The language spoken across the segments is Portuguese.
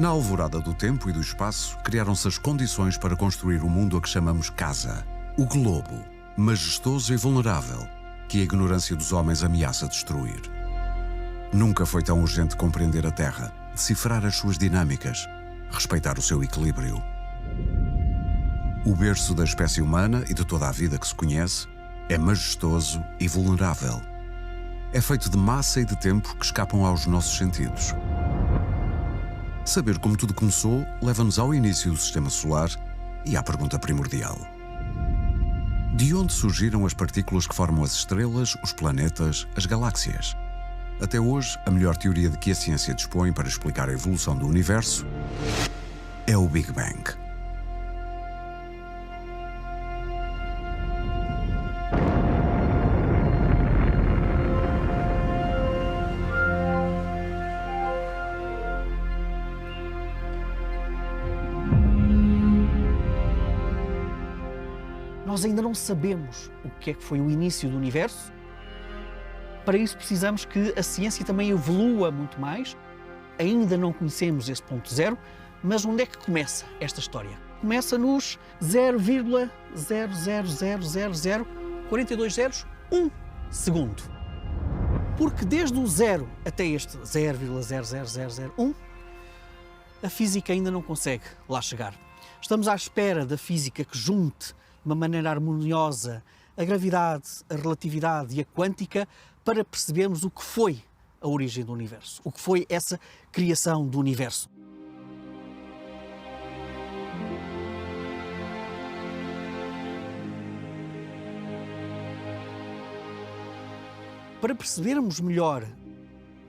Na alvorada do tempo e do espaço, criaram-se as condições para construir o mundo a que chamamos casa. O globo, majestoso e vulnerável, que a ignorância dos homens ameaça destruir. Nunca foi tão urgente compreender a Terra, decifrar as suas dinâmicas, respeitar o seu equilíbrio. O berço da espécie humana e de toda a vida que se conhece é majestoso e vulnerável. É feito de massa e de tempo que escapam aos nossos sentidos. Saber como tudo começou leva-nos ao início do Sistema Solar e à pergunta primordial. De onde surgiram as partículas que formam as estrelas, os planetas, as galáxias? Até hoje, a melhor teoria de que a ciência dispõe para explicar a evolução do universo é o Big Bang. Nós ainda não sabemos o que é que foi o início do universo. Para isso precisamos que a ciência também evolua muito mais. Ainda não conhecemos esse ponto zero, mas onde é que começa esta história? Começa nos 0,0000042 segundo. Porque desde o zero até este 0,00001, a física ainda não consegue lá chegar. Estamos à espera da física que junte de uma maneira harmoniosa a gravidade, a relatividade e a quântica para percebermos o que foi a origem do universo, o que foi essa criação do universo. Para percebermos melhor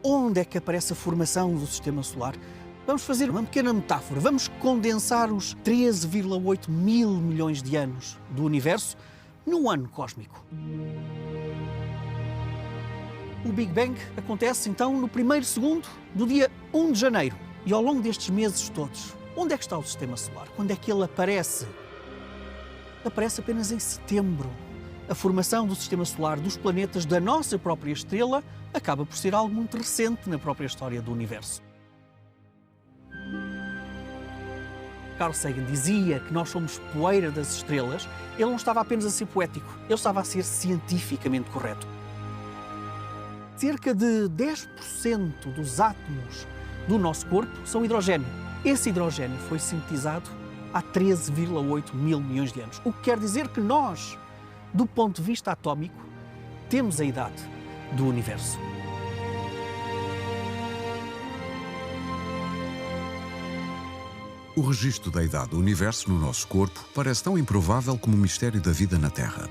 onde é que aparece a formação do Sistema Solar, vamos fazer uma pequena metáfora. Vamos condensar os 13,8 mil milhões de anos do universo num ano cósmico. O Big Bang acontece então no primeiro segundo do dia 1 de janeiro. E ao longo destes meses todos, onde é que está o Sistema Solar? Quando é que ele aparece? Aparece apenas em setembro. A formação do Sistema Solar dos planetas da nossa própria estrela acaba por ser algo muito recente na própria história do universo. Carl Sagan dizia que nós somos poeira das estrelas. Ele não estava apenas a ser poético, ele estava a ser cientificamente correto. Cerca de 10% dos átomos do nosso corpo são hidrogênio. Esse hidrogênio foi sintetizado há 13,8 mil milhões de anos. O que quer dizer que nós, do ponto de vista atómico, temos a idade do universo. O registro da idade do universo no nosso corpo parece tão improvável como o mistério da vida na Terra.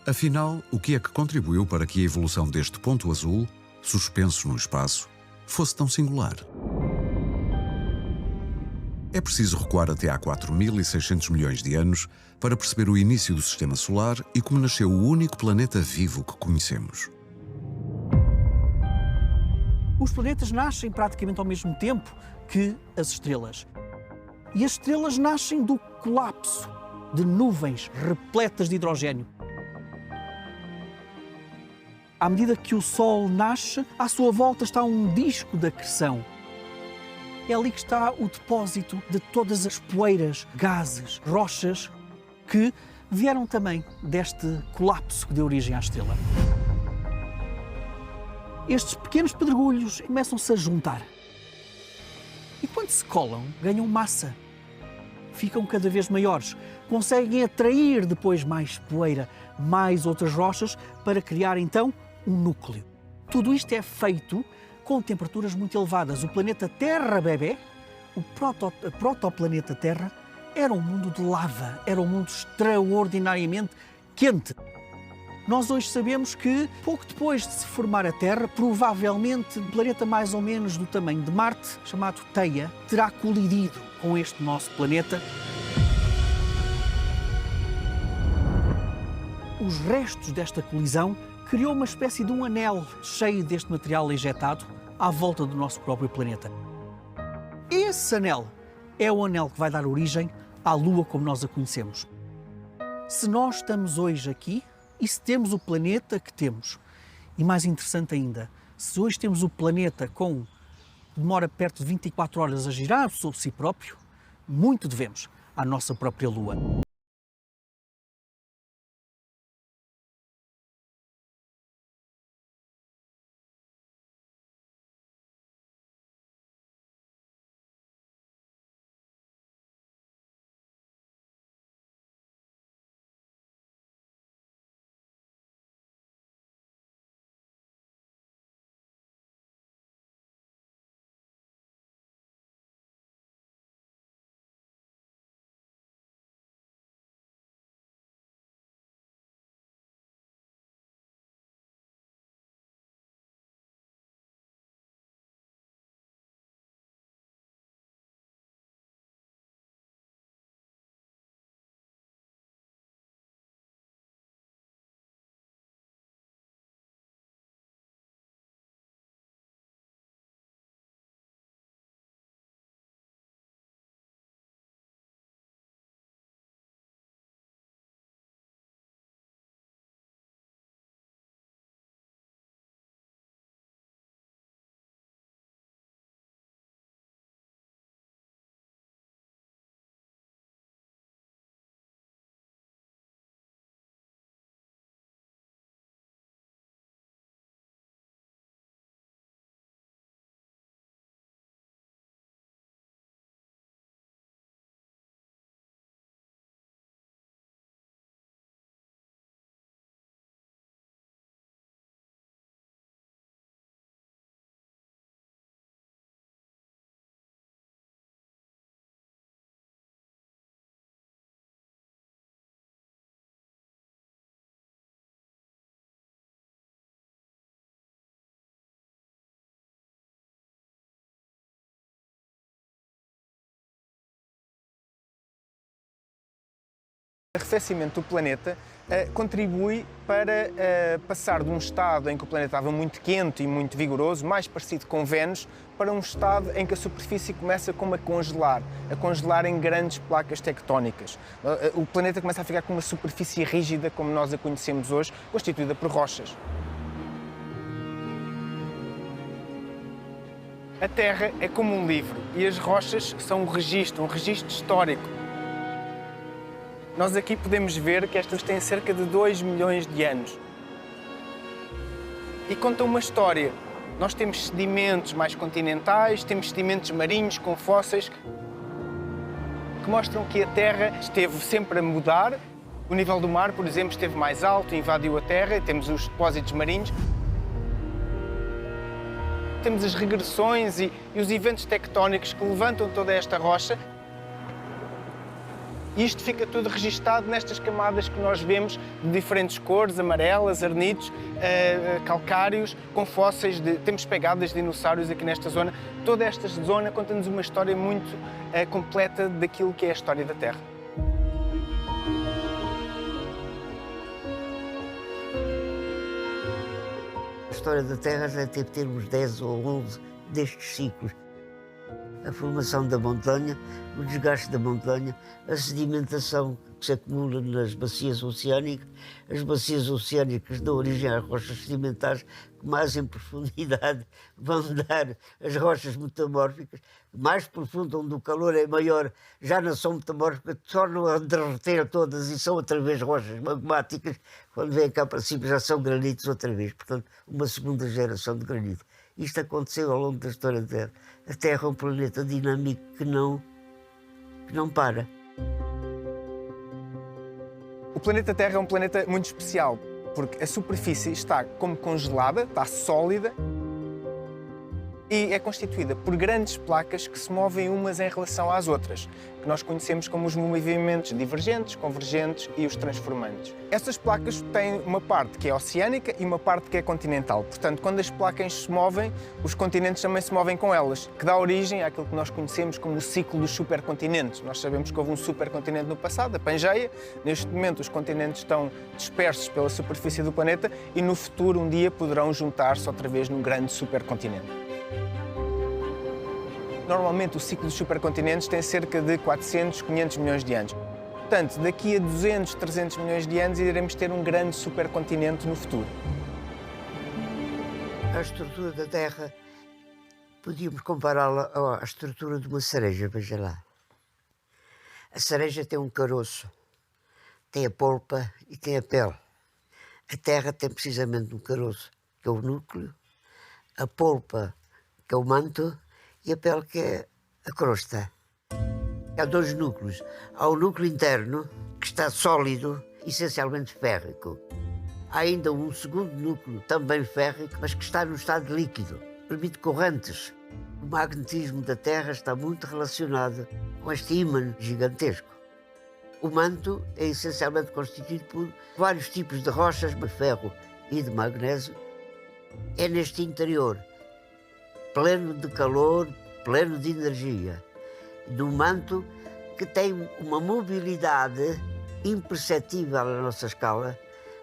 Afinal, o que é que contribuiu para que a evolução deste ponto azul, suspenso no espaço, fosse tão singular? É preciso recuar até há 4.600 milhões de anos para perceber o início do Sistema Solar e como nasceu o único planeta vivo que conhecemos. Os planetas nascem praticamente ao mesmo tempo que as estrelas. E as estrelas nascem do colapso de nuvens repletas de hidrogênio. À medida que o Sol nasce, à sua volta está um disco de acreção. É ali que está o depósito de todas as poeiras, gases, rochas que vieram também deste colapso que deu origem à estrela. Estes pequenos pedregulhos começam-se a juntar. E quando se colam, ganham massa. Ficam cada vez maiores. Conseguem atrair depois mais poeira, mais outras rochas, para criar então um núcleo. Tudo isto é feito com temperaturas muito elevadas. O planeta Terra bebé, o protoplaneta Terra, era um mundo de lava, era um mundo extraordinariamente quente. Nós hoje sabemos que, pouco depois de se formar a Terra, provavelmente um planeta mais ou menos do tamanho de Marte, chamado Theia, terá colidido com este nosso planeta. Os restos desta colisão criou uma espécie de um anel cheio deste material injetado à volta do nosso próprio planeta. Esse anel é o anel que vai dar origem à Lua como nós a conhecemos. Se nós estamos hoje aqui, e se temos o planeta que temos, e mais interessante ainda, se hoje temos o planeta com demora perto de 24 horas a girar sobre si próprio, muito devemos à nossa própria Lua. O arrefecimento do planeta contribui para passar de um estado em que o planeta estava muito quente e muito vigoroso, mais parecido com Vênus, para um estado em que a superfície começa como a congelar em grandes placas tectónicas. O planeta começa a ficar com uma superfície rígida, como nós a conhecemos hoje, constituída por rochas. A Terra é como um livro e as rochas são um registro histórico. Nós aqui podemos ver que estas têm cerca de 2 milhões de anos. E contam uma história. Nós temos sedimentos mais continentais, temos sedimentos marinhos com fósseis que mostram que a Terra esteve sempre a mudar. O nível do mar, por exemplo, esteve mais alto, invadiu a Terra, temos os depósitos marinhos. Temos as regressões e os eventos tectónicos que levantam toda esta rocha. E isto fica tudo registado nestas camadas que nós vemos de diferentes cores, amarelas, arenitos, calcários, com fósseis, temos pegadas de dinossauros aqui nesta zona. Toda esta zona conta-nos uma história muito completa daquilo que é a história da Terra. A história da Terra já deve ter uns 10 ou 11 destes ciclos. A formação da montanha, o desgaste da montanha, a sedimentação que se acumula nas bacias oceânicas, as bacias oceânicas dão origem às rochas sedimentares que mais em profundidade vão dar as rochas metamórficas, mais profundo, onde o calor é maior, já não são metamórficas, tornam a derreter todas e são outra vez rochas magmáticas, quando vêm cá para cima já são granitos outra vez, portanto uma segunda geração de granito. Isto aconteceu ao longo da história da Terra. A Terra é um planeta dinâmico que não para. O planeta Terra é um planeta muito especial, porque a superfície está como congelada, está sólida, e é constituída por grandes placas que se movem umas em relação às outras, que nós conhecemos como os movimentos divergentes, convergentes e os transformantes. Essas placas têm uma parte que é oceânica e uma parte que é continental. Portanto, quando as placas se movem, os continentes também se movem com elas, que dá origem àquilo que nós conhecemos como o ciclo dos supercontinentes. Nós sabemos que houve um supercontinente no passado, a Pangeia. Neste momento, os continentes estão dispersos pela superfície do planeta e no futuro, um dia, poderão juntar-se outra vez num grande supercontinente. Normalmente, o ciclo dos supercontinentes tem cerca de 400, 500 milhões de anos. Portanto, daqui a 200, 300 milhões de anos, iremos ter um grande supercontinente no futuro. A estrutura da Terra Podíamos compará-la à estrutura de uma cereja, veja lá. A cereja tem um caroço, tem a polpa e tem a pele. A terra tem precisamente um caroço, que é o núcleo, a polpa, que é o manto, e a pele, que é a crosta. Há dois núcleos. Há o núcleo interno, que está sólido, essencialmente férrico. Há ainda um segundo núcleo, também férrico, mas que está no estado líquido. Permite correntes. O magnetismo da Terra está muito relacionado com este ímã gigantesco. O manto é essencialmente constituído por vários tipos de rochas de ferro e de magnésio. É neste interior, pleno de calor, pleno de energia, do manto, que tem uma mobilidade imperceptível à nossa escala,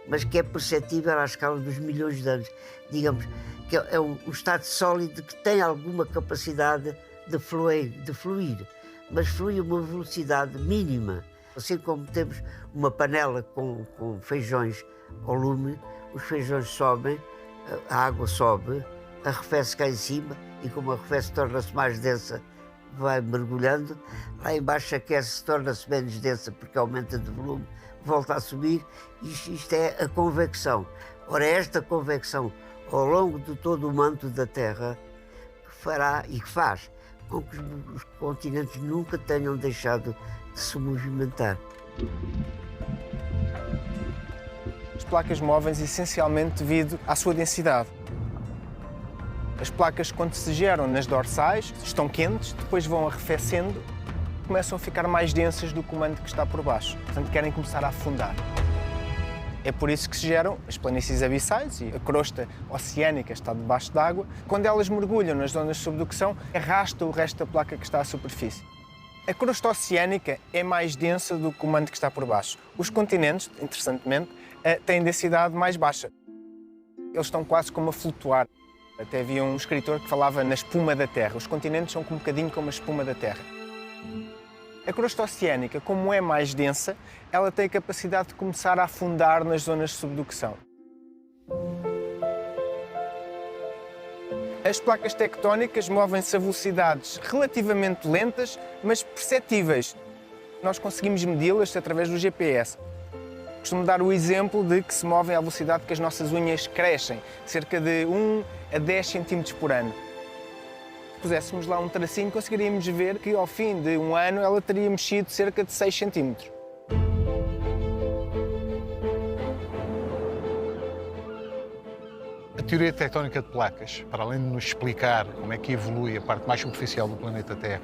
mas que é perceptível à escala dos milhões de anos. Digamos que é um estado sólido que tem alguma capacidade de fluir, mas flui a uma velocidade mínima. Assim como temos uma panela com feijões ao lume, os feijões sobem, a água sobe, arrefece cá em cima, e como arrefece torna-se mais densa, vai mergulhando, lá embaixo aquece, torna-se menos densa porque aumenta de volume, volta a subir, e isto é a convecção. Ora, esta convecção ao longo de todo o manto da Terra que fará e que faz com que os continentes nunca tenham deixado de se movimentar. As placas movem-se essencialmente devido à sua densidade. As placas, quando se geram nas dorsais, estão quentes, depois vão arrefecendo, começam a ficar mais densas do que o manto que está por baixo. Portanto, querem começar a afundar. É por isso que se geram as planícies abissais e a crosta oceânica está debaixo d'água. Quando elas mergulham nas zonas de subducção, arrasta o resto da placa que está à superfície. A crosta oceânica é mais densa do que o manto que está por baixo. Os continentes, interessantemente, têm densidade mais baixa. Eles estão quase como a flutuar. Até havia um escritor que falava na espuma da Terra. Os continentes são um bocadinho como a espuma da Terra. A crosta oceânica, como é mais densa, ela tem a capacidade de começar a afundar nas zonas de subducção. As placas tectónicas movem-se a velocidades relativamente lentas, mas perceptíveis. Nós conseguimos medi-las através do GPS. Costumo dar o exemplo de que se movem à velocidade que as nossas unhas crescem, cerca de 1 a 10 cm por ano. Se puséssemos lá um tracinho, conseguiríamos ver que ao fim de um ano ela teria mexido cerca de 6 cm. A teoria tectónica de placas, para além de nos explicar como é que evolui a parte mais superficial do planeta Terra,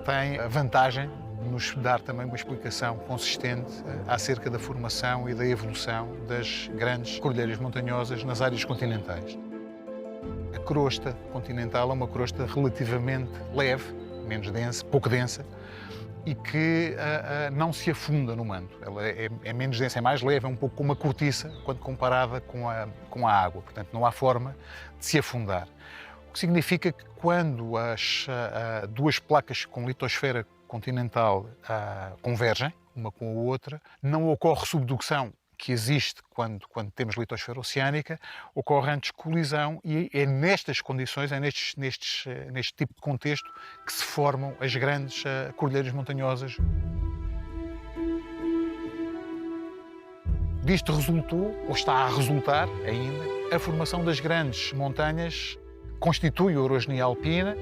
tem a vantagem de nos dar também uma explicação consistente acerca da formação e da evolução das grandes cordilheiras montanhosas nas áreas continentais. A crosta continental é uma crosta relativamente leve, menos densa, pouco densa, e que não se afunda no manto. Ela é menos densa, é mais leve, é um pouco como uma cortiça quando comparada com a água. Portanto, não há forma de se afundar. O que significa que quando as duas placas com litosfera continental convergem, uma com a outra, não ocorre subducção, que existe quando temos litosfera oceânica, ocorre antes colisão, e é nestas condições, é neste tipo de contexto que se formam as grandes cordilheiras montanhosas. Disto resultou, ou está a resultar ainda, a formação das grandes montanhas que constituem a orogenia alpina,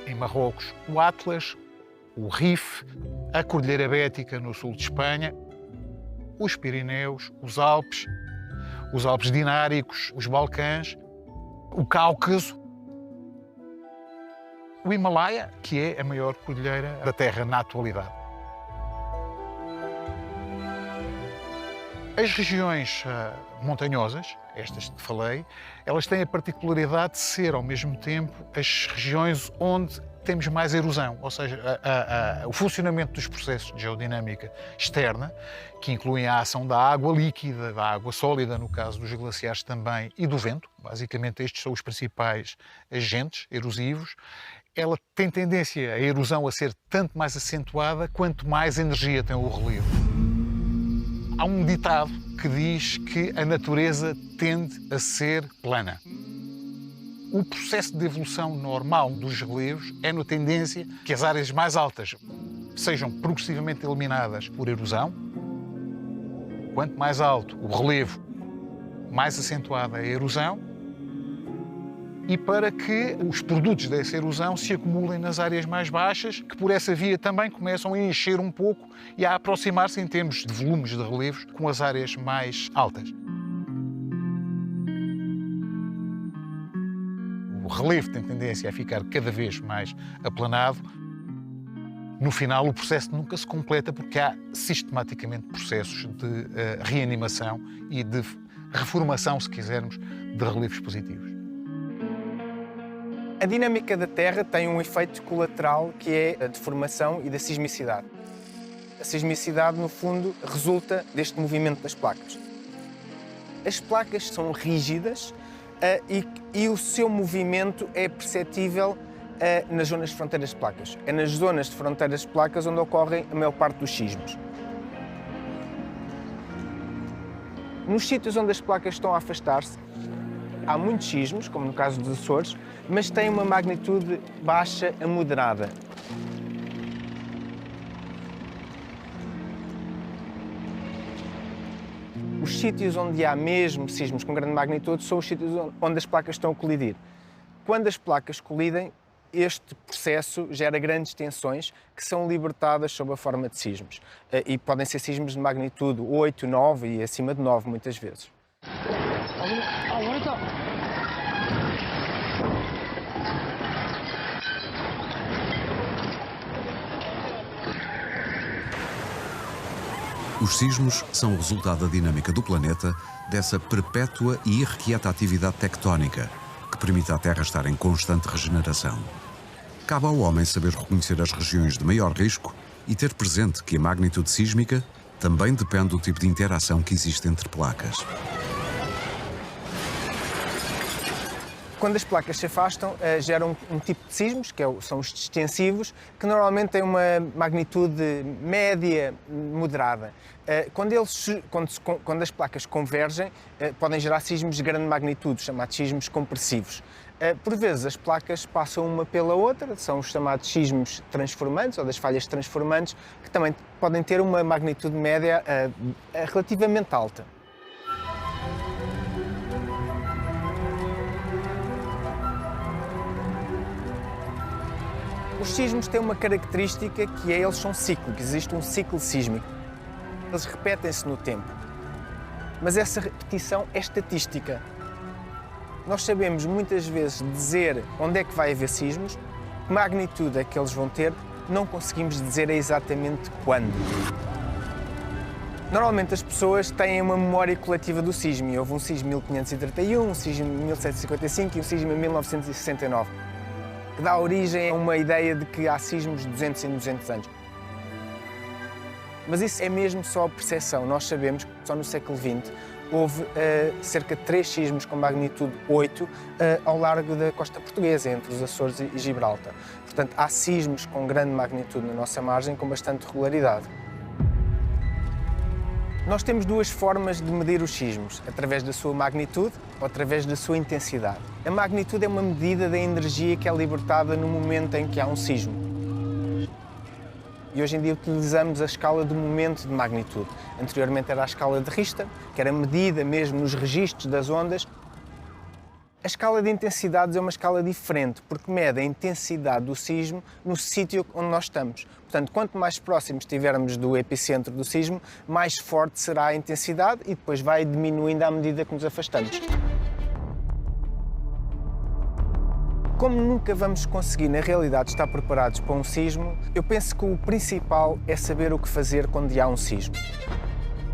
em Marrocos o Atlas, o Rif, a Cordilheira Bética no sul de Espanha, os Pirineus, os Alpes Dináricos, os Balcãs, o Cáucaso, o Himalaia, que é a maior cordilheira da Terra na atualidade. As regiões montanhosas, estas que falei, elas têm a particularidade de ser, ao mesmo tempo, as regiões onde temos mais erosão, ou seja, o funcionamento dos processos de geodinâmica externa, que incluem a ação da água líquida, da água sólida, no caso dos glaciares também, e do vento. Basicamente, estes são os principais agentes erosivos. Ela tem tendência, a erosão, a ser tanto mais acentuada quanto mais energia tem o relevo. Há um ditado que diz que a natureza tende a ser plana. O processo de evolução normal dos relevos é na tendência que as áreas mais altas sejam progressivamente eliminadas por erosão. Quanto mais alto o relevo, mais acentuada é a erosão, e para que os produtos dessa erosão se acumulem nas áreas mais baixas, que por essa via também começam a encher um pouco e a aproximar-se em termos de volumes de relevos com as áreas mais altas. O relevo tem tendência a ficar cada vez mais aplanado. No final, o processo nunca se completa porque há sistematicamente processos de reanimação e de reformação, se quisermos, de relevos positivos. A dinâmica da Terra tem um efeito colateral que é a deformação e da sismicidade. A sismicidade, no fundo, resulta deste movimento das placas. As placas são rígidas e o seu movimento é perceptível nas zonas de fronteiras de placas. É nas zonas de fronteiras de placas onde ocorrem a maior parte dos sismos. Nos sítios onde as placas estão a afastar-se, há muitos sismos, como no caso dos Açores, mas têm uma magnitude baixa a moderada. Os sítios onde há mesmo sismos com grande magnitude são os sítios onde as placas estão a colidir. Quando as placas colidem, este processo gera grandes tensões que são libertadas sob a forma de sismos. E podem ser sismos de magnitude 8, 9 e acima de 9 muitas vezes. Os sismos são o resultado da dinâmica do planeta, dessa perpétua e irrequieta atividade tectónica que permite à Terra estar em constante regeneração. Cabe ao homem saber reconhecer as regiões de maior risco e ter presente que a magnitude sísmica também depende do tipo de interação que existe entre placas. Quando as placas se afastam, geram um tipo de sismos, que são os distensivos, que normalmente têm uma magnitude média, moderada. Quando as placas convergem, podem gerar sismos de grande magnitude, chamados sismos compressivos. Por vezes, as placas passam uma pela outra, são os chamados sismos transformantes, ou das falhas transformantes, que também podem ter uma magnitude média relativamente alta. Os sismos têm uma característica que eles são cíclicos, existe um ciclo sísmico. Eles repetem-se no tempo, mas essa repetição é estatística. Nós sabemos muitas vezes dizer onde é que vai haver sismos, que magnitude é que eles vão ter, não conseguimos dizer exatamente quando. Normalmente as pessoas têm uma memória coletiva do sismo, e houve um sismo em 1531, um sismo em 1755 e um sismo em 1969. Que dá origem a uma ideia de que há sismos de 200 em 200 anos. Mas isso é mesmo só a percepção. Nós sabemos que só no século XX houve cerca de 3 sismos com magnitude 8 ao largo da costa portuguesa, entre os Açores e Gibraltar. Portanto, há sismos com grande magnitude na nossa margem, com bastante regularidade. Nós temos duas formas de medir os sismos, através da sua magnitude ou através da sua intensidade. A magnitude é uma medida da energia que é libertada no momento em que há um sismo. E hoje em dia utilizamos a escala do momento de magnitude. Anteriormente era a escala de Richter, que era medida mesmo nos registros das ondas. A escala de intensidades é uma escala diferente, porque mede a intensidade do sismo no sítio onde nós estamos. Portanto, quanto mais próximos estivermos do epicentro do sismo, mais forte será a intensidade e depois vai diminuindo à medida que nos afastamos. Como nunca vamos conseguir, na realidade, estar preparados para um sismo, eu penso que o principal é saber o que fazer quando há um sismo.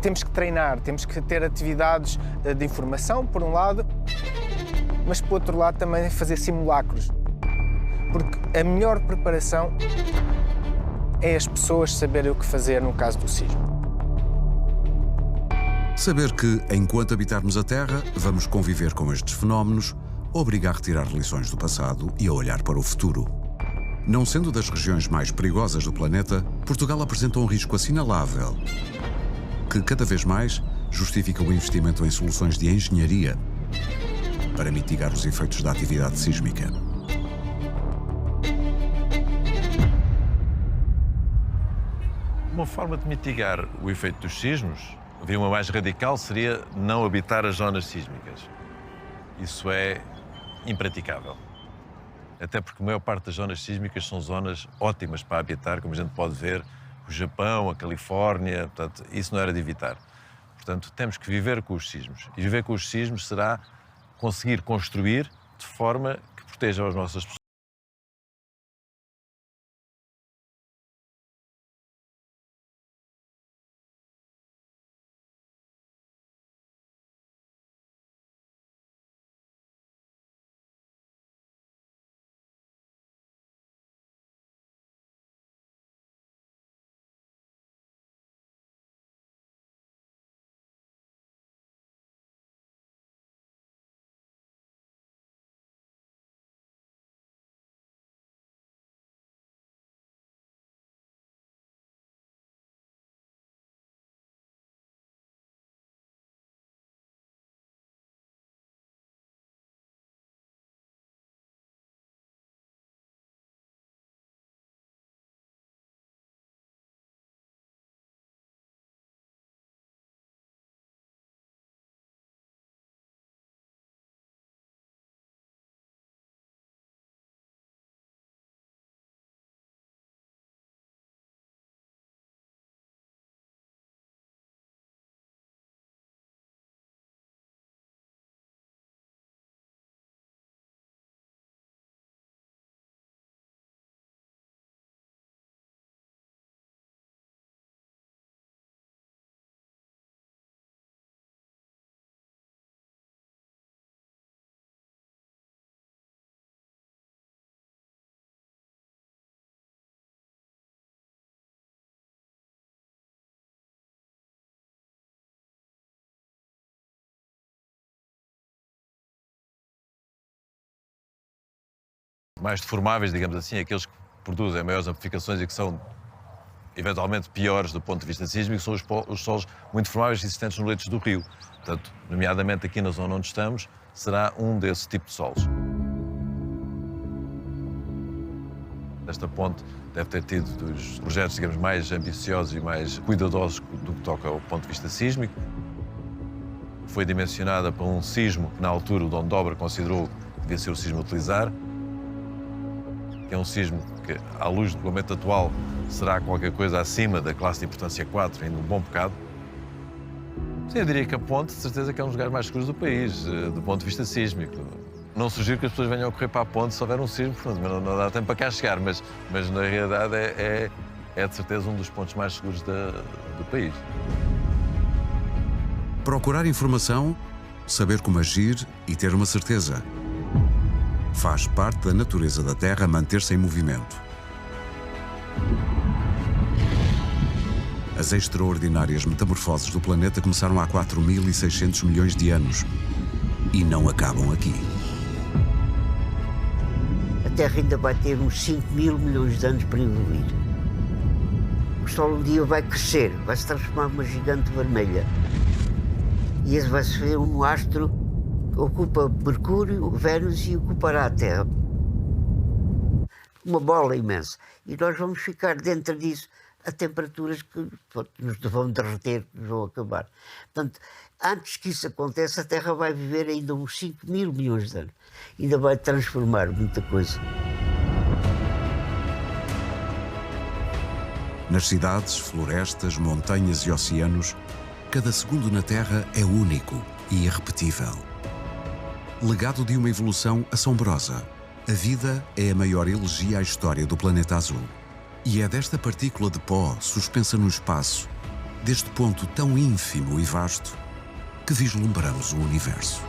Temos que treinar, temos que ter atividades de informação, por um lado, mas, por outro lado, também fazer simulacros. Porque a melhor preparação é as pessoas saberem o que fazer no caso do sismo. Saber que, enquanto habitarmos a Terra, vamos conviver com estes fenómenos, obriga a retirar lições do passado e a olhar para o futuro. Não sendo das regiões mais perigosas do planeta, Portugal apresenta um risco assinalável, que cada vez mais justifica o investimento em soluções de engenharia para mitigar os efeitos da atividade sísmica. Uma forma de mitigar o efeito dos sismos, uma mais radical, seria não habitar as zonas sísmicas. Isso é impraticável. Até porque a maior parte das zonas sísmicas são zonas ótimas para habitar, como a gente pode ver, o Japão, a Califórnia, portanto, isso não era de evitar. Portanto, temos que viver com os sismos. E viver com os sismos será conseguir construir de forma que proteja as nossas pessoas. Mais deformáveis, digamos assim, aqueles que produzem maiores amplificações e que são eventualmente piores do ponto de vista sísmico, são os solos muito deformáveis existentes nos leitos do rio. Portanto, nomeadamente aqui na zona onde estamos, será um desses tipos de solos. Esta ponte deve ter tido dos projetos, digamos, mais ambiciosos e mais cuidadosos do que toca ao ponto de vista sísmico. Foi dimensionada para um sismo que, na altura, o Dom Dobra considerou que devia ser o sismo a utilizar. Que é um sismo que, à luz do regulamento atual, será qualquer coisa acima da classe de importância 4, ainda um bom bocado. Sim, eu diria que a ponte, de certeza, que é um dos lugares mais seguros do país, do ponto de vista sísmico. Não sugiro que as pessoas venham a correr para a ponte se houver um sismo, portanto, não dá tempo para cá chegar, mas na realidade é de certeza um dos pontos mais seguros do país. Procurar informação, saber como agir e ter uma certeza. Faz parte da natureza da Terra manter-se em movimento. As extraordinárias metamorfoses do planeta começaram há 4.600 milhões de anos e não acabam aqui. A Terra ainda vai ter uns 5.000 milhões de anos para evoluir. O Sol um dia vai crescer, vai se transformar numa gigante vermelha. E esse vai ser um astro que ocupa Mercúrio, Vênus e ocupará a Terra. Uma bola imensa. E nós vamos ficar dentro disso a temperaturas que nos vão derreter, que nos vão acabar. Portanto, antes que isso aconteça, a Terra vai viver ainda uns 5.000 milhões de anos. Ainda vai transformar muita coisa. Nas cidades, florestas, montanhas e oceanos, cada segundo na Terra é único e irrepetível. Legado de uma evolução assombrosa. A vida é a maior elegia à história do planeta azul. E é desta partícula de pó suspensa no espaço, deste ponto tão ínfimo e vasto, que vislumbramos o universo.